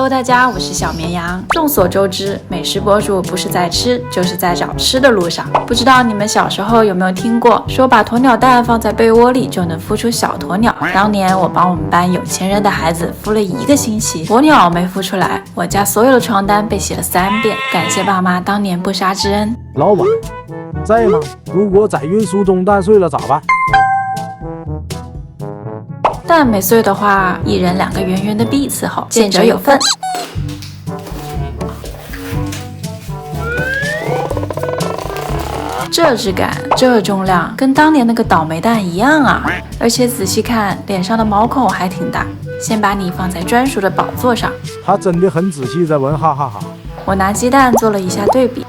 Hello， 大家，我是小绵羊。众所周知，美食博主不是在吃，就是在找吃的路上。不知道你们小时候有没有听过，说把鸵鸟蛋放在被窝里就能孵出小鸵鸟。当年我帮我们班有钱人的孩子孵了1个星期，鸵鸟没孵出来，我家所有的床单被洗了3遍。感谢爸妈当年不杀之恩。老板，在吗？如果在运输中蛋碎了咋办？蛋没碎的话，一人2个圆圆的币伺候，见者有份。这质感，这重量，跟当年那个倒霉蛋一样啊！而且仔细看，脸上的毛孔还挺大。先把你放在专属的宝座上。他真的很仔细在闻，哈哈哈。我拿鸡蛋做了一下对比。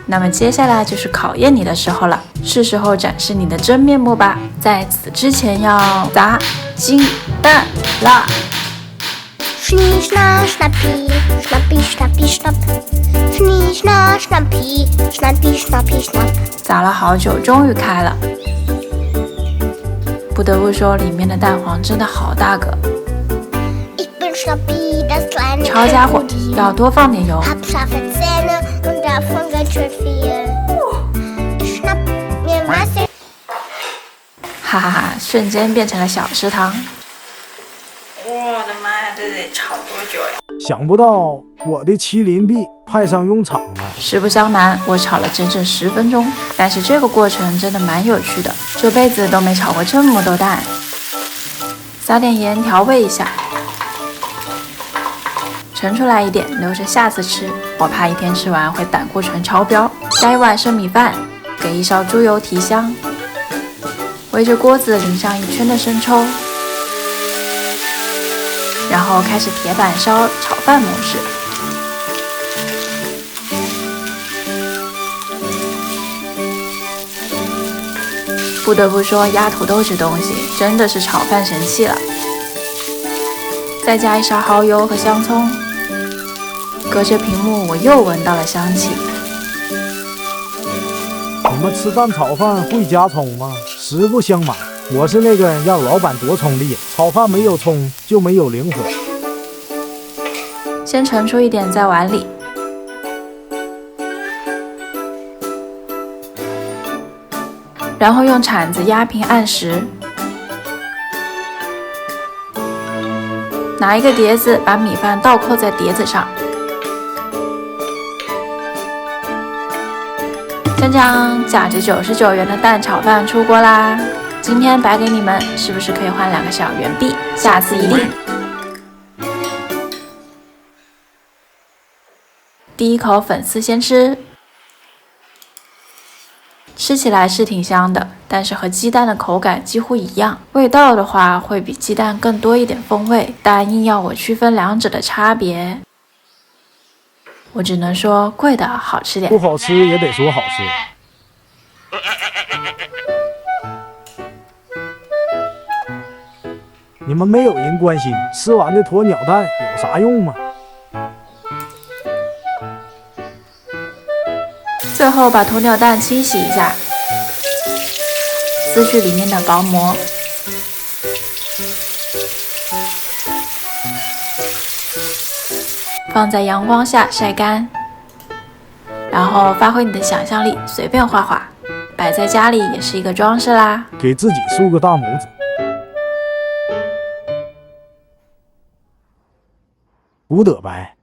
那么接下来就是考验你的时候了，是时候展示你的真面目吧。在此之前要砸金蛋啦！Schnie, schna, schnappi, schnappi, schnappi, schnapp. Schnie, schna, schnappi, schnappi, schnappi, schnapp. 砸了好久，终于开了。不得不说，里面的蛋黄真的好大个。Ich bin Schnappi, das kleine 超家伙，要多放点油。 Hab scharfe Zähne und davon ganz schön viel. Schnapp mir was. 哈哈哈！瞬间变成了小食堂。我的妈呀，这得炒多久呀？想不到我的麒麟臂派上用场了。实不相瞒，我炒了整整10分钟，但是这个过程真的蛮有趣的，这辈子都没炒过这么多蛋。撒点盐调味一下，盛出来一点，留着下次吃。我怕一天吃完会胆固醇超标。加1碗生米饭，给1勺猪油提香，围着锅子淋上1圈的生抽。然后开始铁板烧炒饭模式。不得不说，压土豆这东西真的是炒饭神器了。再加1勺蚝油和香葱，隔着屏幕我又闻到了香气。你们吃蛋炒饭会加葱吗？实不相瞒，我是那个让老板夺葱的人，炒饭没有葱就没有灵魂。先盛出一点在碗里，然后用铲子压平按实。拿一个碟子，把米饭倒扣在碟子上。锵锵，价值99元的蛋炒饭出锅啦！今天白给你们，是不是可以换2个小圆币？下次一定。第一口粉丝先吃，吃起来是挺香的，但是和鸡蛋的口感几乎一样。味道的话会比鸡蛋更多一点风味，但硬要我区分2者的差别，我只能说贵的好吃点。不好吃也得说好吃。你们没有人关心吃完的鸵鸟蛋有啥用吗？最后把鸵鸟蛋清洗一下，撕去里面的薄膜。放在阳光下晒干，然后发挥你的想象力，随便画画，摆在家里也是一个装饰啦。给自己竖个大拇指。吴德白。